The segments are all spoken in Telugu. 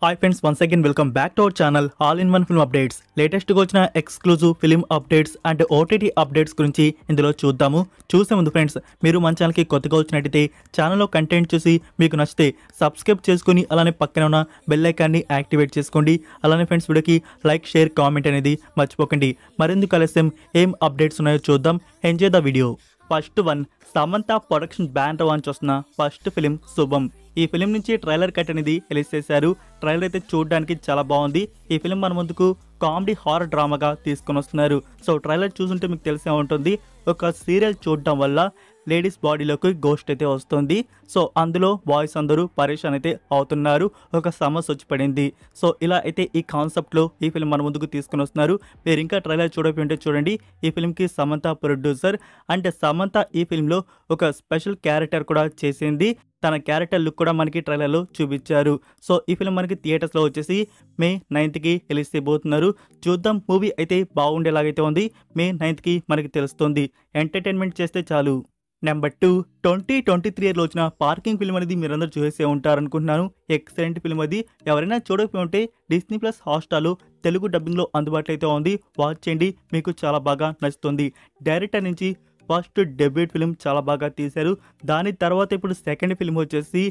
Hi friends, once again welcome back to our channel all in one film updates. లేటెస్ట్గా వచ్చిన exclusive film updates and OTT updates గురించి ఇందులో చూద్దాము. చూసే ముందు ఫ్రెండ్స్, మీరు మన ఛానల్కి కొత్తగా వచ్చినట్టయితే ఛానల్లో కంటెంట్ చూసి మీకు నచ్చితే సబ్స్క్రైబ్ చేసుకుని అలానే పక్కన ఉన్న బెల్ ఐకాన్ని యాక్టివేట్ చేసుకోండి. అలానే ఫ్రెండ్స్, వీడియోకి లైక్, షేర్, కామెంట్ అనేది మర్చిపోకండి. మరెందుకు ఆలస్యం, ఏం అప్డేట్స్ ఉన్నాయో చూద్దాం. Enjoy the video. First one, Samantha production banner వాంచ్ వస్తున్న ఫస్ట్ ఫిలిం శుభం. ఈ ఫిలిం నుంచి ట్రైలర్ కట్ అనేది రిలీజ్ చేశారు. ట్రైలర్ అయితే చూడడానికి చాలా బాగుంది. ఈ ఫిలిం మన ముందుకు కామెడీ హారర్ డ్రామాగా తీసుకొని వస్తున్నారు. సో ట్రైలర్ చూస్తుంటే మీకు తెలిసే ఉంటుంది, ఒక సీరియల్ చూడడం వల్ల లేడీస్ బాడీలోకి గోస్ట్ అయితే వస్తుంది. సో అందులో బాయ్స్ అందరూ పరేషాన్ అయితే అవుతున్నారు. ఒక సమస్య వచ్చి పడింది. సో ఇలా అయితే ఈ కాన్సెప్ట్లో ఈ ఫిలిం మన ముందుకు తీసుకొని వస్తున్నారు. మీరు ఇంకా ట్రైలర్ చూడకపోతే చూడండి. ఈ ఫిలింకి సమంత ప్రొడ్యూసర్. అంటే సమంత ఈ ఫిలింలో ఒక స్పెషల్ క్యారెక్టర్ కూడా చేసింది. తన క్యారెక్టర్ లుక్ కూడా మనకి ట్రైలర్లో చూపించారు. సో ఈ ఫిలిం మనకి థియేటర్స్లో వచ్చేసి May 9th రిలీజ్ చేయబోతున్నారు. చూద్దాం, మూవీ అయితే బాగుండేలాగైతే ఉంది. May 9th మనకి తెలుస్తుంది. ఎంటర్టైన్మెంట్ చేస్తే చాలు. నెంబర్ 2, 2023లో వచ్చిన పార్కింగ్ ఫిల్మ్ అనేది మీరందరూ చూసే ఉంటారనుకుంటున్నాను. ఎక్సలెంట్ ఫిల్మ్ అది. ఎవరైనా చూడకపోయి ఉంటే Disney+ హాట్‌స్టార్లో తెలుగు డబ్బింగ్లో అందుబాటులో అయితే ఉంది. వాచ్ చేయండి, మీకు చాలా బాగా నచ్చుతుంది. డైరెక్టర్ నుంచి ఫస్ట్ డెబ్యూట్ ఫిలిం చాలా బాగా తీశారు. దాని తర్వాత ఇప్పుడు సెకండ్ ఫిలిం వచ్చేసి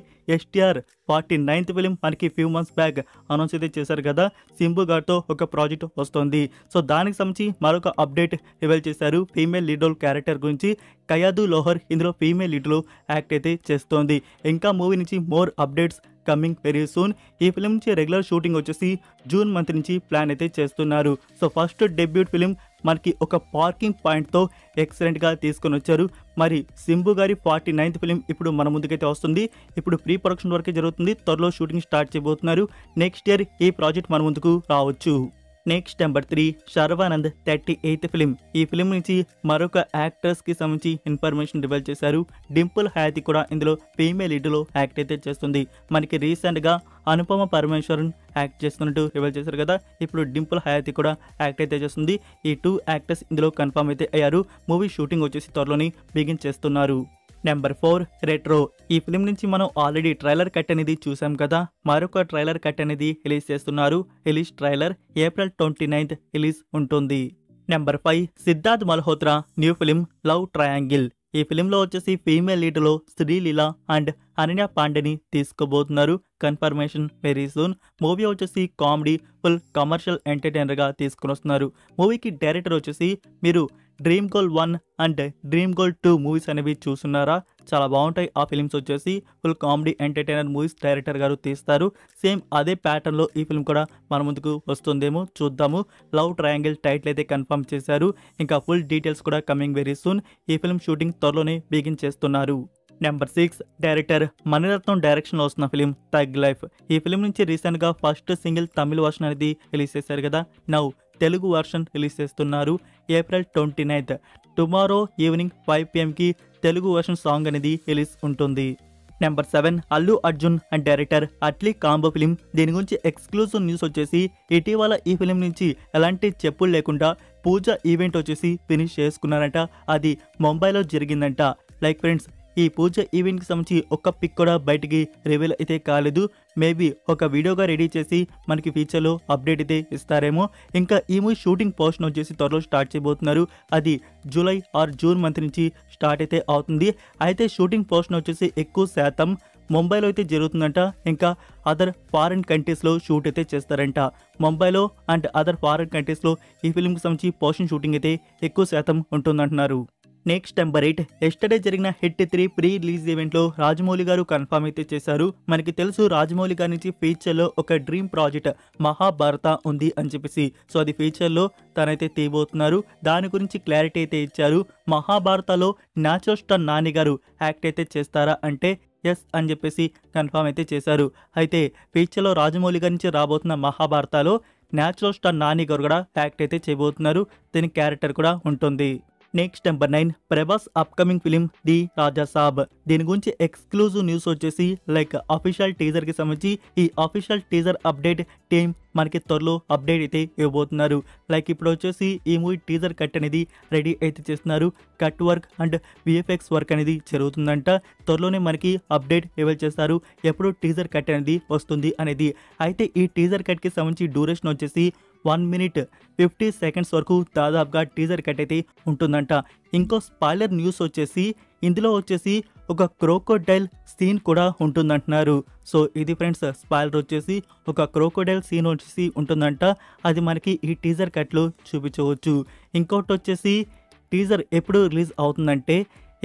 STR 49th ఫిలిం మనకి ఫ్యూ మంత్స్ బ్యాక్ అనౌన్స్ అయితే చేశారు కదా. సింబు గారితో ఒక ప్రాజెక్ట్ వస్తుంది. సో దానికి సంబంధించి మరొక అప్డేట్ రివీల్ చేశారు. ఫీమేల్ లీడ్ రోల్ క్యారెక్టర్ గురించి కయాదు లోహర్ ఇందులో ఫీమేల్ లీడ్లో యాక్ట్ అయితే చేస్తోంది. ఇంకా మూవీ నుంచి more updates coming very soon. ఈ ఫిలిం నుంచి రెగ్యులర్ షూటింగ్ వచ్చేసి జూన్ మంత్ నుంచి ప్లాన్ అయితే చేస్తున్నారు. సో ఫస్ట్ డెబ్యూట్ ఫిలిం మనకి ఒక పార్కింగ్ పాయింట్తో ఎక్సలెంట్గా తీసుకొని వచ్చారు. మరి సింబు గారి 49th ఫిలిం ఇప్పుడు మన ముందుకైతే వస్తుంది. ఇప్పుడు ప్రీ ప్రొడక్షన్ వరకే జరుగుతుంది. త్వరలో షూటింగ్ స్టార్ట్ చేయబోతున్నారు. నెక్స్ట్ ఇయర్ ఈ ప్రాజెక్ట్ మన ముందుకు రావచ్చు. Next number 3, Sharwanand 38th film. ఈ ఫిలిం నుంచి మరొక యాక్టర్స్కి సంబంధించి ఇన్ఫర్మేషన్ రివీల్ చేశారు. డింపుల్ హయాతి కూడా ఇందులో ఫీమేల్ లీడ్లో యాక్ట్ అయితే చేస్తుంది. మనకి రీసెంట్గా అనుపమ పరమేశ్వరన్ యాక్ట్ చేస్తున్నట్టు రివీల్ చేశారు కదా. ఇప్పుడు డింపుల్ హయాతి కూడా యాక్ట్ అయితే చేస్తుంది. ఈ 2 యాక్టర్స్ ఇందులో కన్ఫర్మ్ అయితే అయ్యారు. మూవీ షూటింగ్ వచ్చేసి త్వరలోనే బిగిన్ చేస్తున్నారు. Number 4, retro. ఈ ఫిలిం నుంచి మనం ఆల్రెడీ ట్రైలర్ కట్ అనేది చూసాం కదా. మరొక ట్రైలర్ కట్ అనేది రిలీజ్ చేస్తున్నారు. Release trailer April 29th release ఉంటుంది. Number 5, Siddharth Malhotra new film love triangle. ఈ ఫిలింలో వచ్చేసి ఫీమేల్ లీడ్లో శ్రీలీల అండ్ అనన్య పాండేని తీసుకోబోతున్నారు. Confirmation very soon. మూవీ వచ్చేసి కామెడీ ఫుల్ కమర్షియల్ ఎంటర్టైనర్గా తీసుకుని వస్తున్నారు. మూవీకి డైరెక్టర్ వచ్చేసి మీరు dream girl 1 and dream girl 2 movies అనేవి చూస్తున్నారా? చాలా బాగుంటాయి ఆ ఫిలిమ్స్ వచ్చేసి. Full comedy entertainer movies director గారు తీస్తారు. సేమ్ అదే ప్యాటర్న్లో ఈ ఫిల్మ్ కూడా మన ముందుకు వస్తుందేమో చూద్దాము. లవ్ ట్రయాంగిల్ టైటిల్ అయితే కన్ఫర్మ్ చేశారు. ఇంకా ఫుల్ డీటెయిల్స్ కూడా కమింగ్ వెరీ సూన్. ఈ ఫిల్మ్ షూటింగ్ త్వరలోనే బిగిన్ చేస్తున్నారు. నెంబర్ 6, డైరెక్టర్ మణిరత్నం డైరెక్షన్లో వస్తున్న ఫిలిం థగ్ లైఫ్. ఈ ఫిలిం నుంచి రీసెంట్గా ఫస్ట్ సింగిల్ తమిళ వర్షన్ అనేది రిలీజ్ చేశారు కదా. నౌ తెలుగు వర్షన్ రిలీజ్ చేస్తున్నారు. April 29th tomorrow evening 5 PM Telugu version song అనేది రిలీజ్ ఉంటుంది. Number 7, Allu Arjun and director Atlee combo film. దీని గురించి ఎక్స్క్లూజివ్ న్యూస్ వచ్చేసి ఇటీవల ఈ ఫిలిం నుంచి ఎలాంటి చెప్పులు లేకుండా పూజ ఈవెంట్ వచ్చేసి ఫినిష్ చేసుకున్నారంట. అది ముంబైలో జరిగిందంట. లైక్ ఫ్రెండ్స్, ఈ పూజ ఈవెంట్కి సంబంధించి ఒక్క పిక్ కూడా బయటికి రివీల్ అయితే కాలేదు. మేబీ ఒక వీడియోగా రెడీ చేసి మనకి ఫ్యూచర్లో అప్డేట్ అయితే ఇస్తారేమో. ఇంకా ఈ మూవీ షూటింగ్ పోర్షన్ వచ్చేసి త్వరలో స్టార్ట్ చేయబోతున్నారు. అది జూలై ఆర్ జూన్ మంత్ నుంచి స్టార్ట్ అయితే అవుతుంది. అయితే షూటింగ్ పోర్షన్ వచ్చేసి ఎక్కువ శాతం ముంబైలో అయితే జరుగుతుందంట. ఇంకా అదర్ ఫారిన్ కంట్రీస్లో షూట్ అయితే చేస్తారంట. ముంబైలో అండ్ అదర్ ఫారిన్ కంట్రీస్లో ఈ ఫిల్మ్కి సంబంధించి పోర్షన్ షూటింగ్ అయితే ఎక్కువ శాతం ఉంటుందంటున్నారు. నెక్స్ట్ నెంబర్ 8, ఎస్టర్డే జరిగిన హిట్ 3 ప్రీ రిలీజ్ ఈవెంట్లో రాజమౌళి గారు కన్ఫర్మ్ అయితే చేశారు. మనకి తెలుసు రాజమౌళి గారి నుంచి ఫ్యూచర్లో ఒక డ్రీమ్ ప్రాజెక్ట్ మహాభారత ఉంది అని చెప్పేసి. సో అది ఫ్యూచర్లో తనైతే తీయబోతున్నారు. దాని గురించి క్లారిటీ అయితే ఇచ్చారు. మహాభారతలో న్యాచురల్ స్టార్ నాని గారు యాక్ట్ అయితే చేస్తారా అంటే ఎస్ అని చెప్పేసి కన్ఫర్మ్ అయితే చేశారు. అయితే ఫ్యూచర్లో రాజమౌళి గారి నుంచి రాబోతున్న మహాభారతలో న్యాచురల్ స్టార్ నాని గారు కూడా యాక్ట్ అయితే చేయబోతున్నారు. దీని క్యారెక్టర్ కూడా ఉంటుంది. Next number 9 Prabhas upcoming film the Raja Saab. దీని గురించి ఎక్స్క్లూజివ్ న్యూస్ వచ్చేసి లైక్ అఫీషియల్ టీజర్ కి సంబంధించి ఈ అఫీషియల్ టీజర్ అప్డేట్ టీమ్ మనకి త్వరలో అప్డేట్ అయితే ఇవ్వబోతున్నారు. లైక్ ఇప్పుడు వచ్చేసి ఈ మూవీ టీజర్ కట్ అనేది రెడీ అయితే చేస్తున్నారు. Cut work and VFX work అనేది జరుగుతుందంట. త్వరలోనే మనకి అప్డేట్ రివీల్ చేస్తారు ఎప్పుడు టీజర్ కట్ అనేది వస్తుంది అనేది. అయితే ఈ టీజర్ కట్ కి సంబంధించి డ్యూరేషన్ వచ్చేసి 1 minute 50 seconds వరకు దాదాపుగా టీజర్ కట్ అయితే ఉంటుందంట. ఇంకో స్పాయిలర్ న్యూస్ వచ్చేసి ఇందులో వచ్చేసి ఒక క్రోకోడైల్ సీన్ కూడా ఉంటుందంటున్నారు. సో ఇది ఫ్రెండ్స్ స్పాయిలర్ వచ్చేసి ఒక క్రోకోడైల్ సీన్ వచ్చేసి ఉంటుందంట. అది మనకి ఈ టీజర్ కట్లో చూపించవచ్చు. ఇంకోటి వచ్చేసి టీజర్ ఎప్పుడు రిలీజ్ అవుతుందంటే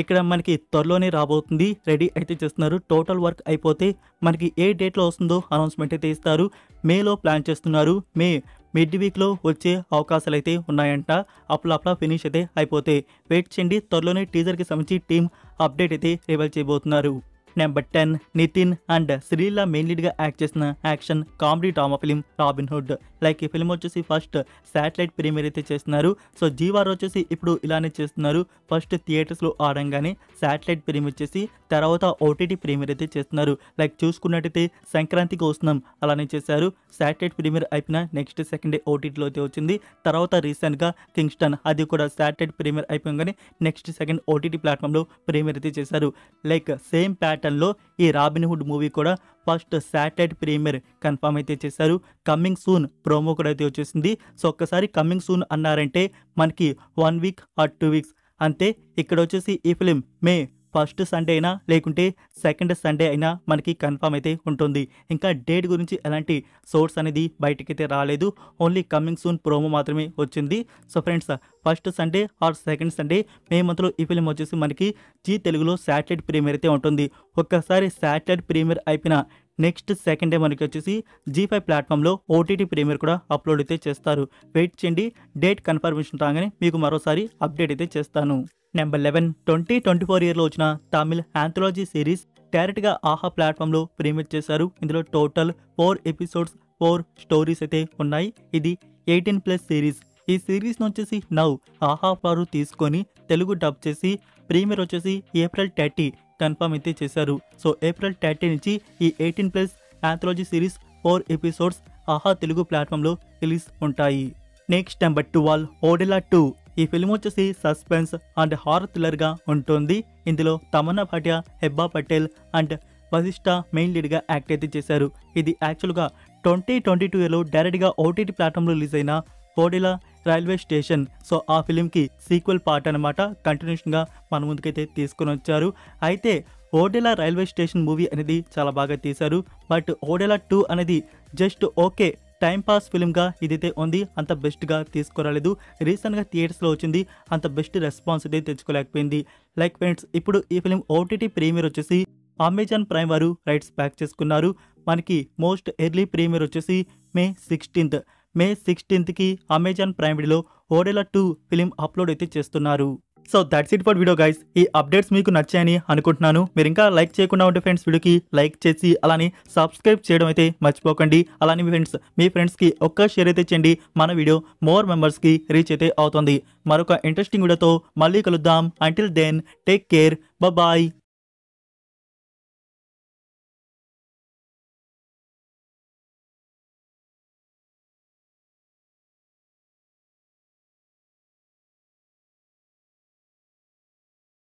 ఇక్కడ మనకి త్వరలోనే రాబోతుంది. రెడీ అయితే చేస్తున్నారు. టోటల్ వర్క్ అయిపోతే మనకి ఏ డేట్లో వస్తుందో అనౌన్స్మెంట్ అయితే ఇస్తారు. మేలో ప్లాన్ చేస్తున్నారు. మే మిడ్ వీక్లో వచ్చే అవకాశాలు అయితే ఉన్నాయంట. అప్పుడప్పుడా ఫినిష్ అయితే అయిపోతే వెయిట్ చేయండి. త్వరలోనే టీజర్కి సంబంధించి టీమ్ అప్డేట్ అయితే రివీల్ చేయబోతున్నారు. Number 10 Nithin and Sreeleela main లీడ్గా యాక్ట్ చేసిన action comedy drama film Robin Hood. Like ఈ ఫిలిం వచ్చేసి ఫస్ట్ శాటిలైట్ ప్రీమియర్ అయితే చేస్తున్నారు. సో జీవార్ వచ్చేసి ఇప్పుడు ఇలానే చేస్తున్నారు. ఫస్ట్ థియేటర్స్లో ఆడంగానే శాటిలైట్ ప్రీమియర్ చేసి తర్వాత ఓటీటీ ప్రీమియర్ అయితే చేస్తున్నారు. లైక్ చూసుకున్నట్టయితే సంక్రాంతికి వస్తున్నాం అలానే చేశారు. శాటిలైట్ ప్రీమియర్ అయిపోయిన నెక్స్ట్ సెకండ్ డే ఓటీటీలో అయితే వచ్చింది. తర్వాత రీసెంట్గా కింగ్స్టన్ అది కూడా శాటిలైట్ ప్రీమియర్ అయిపోగానే నెక్స్ట్ సెకండ్ ఓటీటీ ప్లాట్ఫామ్లో ప్రీమియర్ అయితే చేశారు. లైక్ సేమ్ ప్యాటర్న్లో ఈ రాబిన్ హుడ్ మూవీ కూడా ఫస్ట్ శాటిలైట్ ప్రీమియర్ కన్ఫర్మ్ అయితే చేశారు. కమింగ్ సూన్ ప్రోమో కూడా అయితే వచ్చేసింది. సో ఒక్కసారి కమింగ్ సూన్ అన్నారంటే మనకి 1 week or 2 weeks అంతే. ఇక్కడ వచ్చేసి ఈ ఫిలిం మే ఫస్ట్ సండే అయినా లేకుంటే సెకండ్ సండే అయినా మనకి కన్ఫర్మ్ అయితే ఉంటుంది. ఇంకా డేట్ గురించి ఎలాంటి సోర్స్ అనేది బయటకైతే రాలేదు. ఓన్లీ కమింగ్ సూన్ ప్రోమో మాత్రమే వచ్చింది. So friends first Sunday or second Sunday May మంత్లో ఈ ఫిలిం వచ్చేసి మనకి జీ తెలుగులో శాటిలైట్ ప్రీమియర్ అయితే ఉంటుంది. ఒక్కసారి శాటిలైట్ ప్రీమియర్ అయిపోయిన నెక్స్ట్ సెకండ్ డే మనకి వచ్చేసి G5 ప్లాట్ఫామ్లో ఓటీటీ ప్రీమియర్ కూడా అప్లోడ్ అయితే చేస్తారు. వెయిట్ చేయండి. డేట్ కన్ఫర్మేషన్ రాగానే మీకు మరోసారి అప్డేట్ అయితే చేస్తాను. నెంబర్ 11 2024 ఇయర్లో వచ్చిన తమిళ్ ఆంథాలజీ సిరీస్ డైరెక్ట్గా ఆహా ప్లాట్ఫామ్లో ప్రీమియర్ చేశారు. ఇందులో టోటల్ 4 ఎపిసోడ్స్ 4 స్టోరీస్ అయితే ఉన్నాయి. ఇది 18+ సిరీస్. ఈ సిరీస్ వచ్చేసి నౌ ఆహా వారు తీసుకొని తెలుగు డబ్ చేసి ప్రీమియర్ వచ్చేసి April 30 కన్ఫర్మ్ అయితే చేశారు. సో April 30 నుంచి ఈ 18+ ఆంథాలజీ సిరీస్ 4 ఎపిసోడ్స్ ఆహా తెలుగు ప్లాట్ఫామ్లో రిలీజ్ ఉంటాయి. Next number 12 Odela 2. ఈ ఫిల్మ్ వచ్చేసి సస్పెన్స్ అండ్ హారర్ థ్రిల్లర్గా ఉంటుంది. ఇందులో తమన్నా భాటియా, హెబ్బా పటేల్ అండ్ వశిష్ఠ మెయిన్ లీడ్గా యాక్ట్ అయితే చేశారు. ఇది యాక్చువల్గా 2022లో డైరెక్ట్గా ఓటీటీ ప్లాట్ఫామ్లో రిలీజ్ అయిన ఓడెలా రైల్వే స్టేషన్. సో ఆ ఫిలింకి సీక్వెల్ పార్ట్ అనమాట. కంటిన్యూషన్గా మన ముందుకైతే తీసుకొని వచ్చారు. అయితే ఓడెలా రైల్వే స్టేషన్ మూవీ అనేది చాలా బాగా తీశారు. బట్ ఓడెలా 2 అనేది జస్ట్ ఓకే టైం పాస్ ఫిల్మ్గా ఇదైతే ఉంది. అంత బెస్ట్గా తీసుకురాలేదు. రీసెంట్గా థియేటర్స్లో వచ్చింది. అంత బెస్ట్ రెస్పాన్స్ అయితే తెచ్చుకోలేకపోయింది. లైక్ ఫ్రెండ్స్ ఇప్పుడు ఈ ఫిలిం ఓటీటీ ప్రీమియర్ వచ్చేసి అమెజాన్ ప్రైమ్ వారు రైట్స్ ప్యాక్ చేసుకున్నారు. మనకి మోస్ట్ ఎర్లీ ప్రీమియర్ వచ్చేసి May 16th. May 16కి అమెజాన్ ప్రైమ్ వీడియోలో ఓడెలా 2 ఫిలిం అప్లోడ్ అయితే చేస్తున్నారు. So that's it for video guys. ఈ అప్డేట్స్ మీకు నచ్చాయని అనుకుంటున్నాను. మీరు ఇంకా లైక్ చేయకుండా ఉంటే ఫ్రెండ్స్ వీడియోకి లైక్ చేసి అలానే సబ్స్క్రైబ్ చేయడం అయితే మర్చిపోకండి. అలానే మీ ఫ్రెండ్స్కి ఒక్క షేర్ అయితే చేయండి. మన వీడియో మోర్ మెంబర్స్కి రీచ్ అయితే అవుతుంది. మరొక ఇంట్రెస్టింగ్ వీడియోతో మళ్ళీ కలుద్దాం. Until then take care. Bye.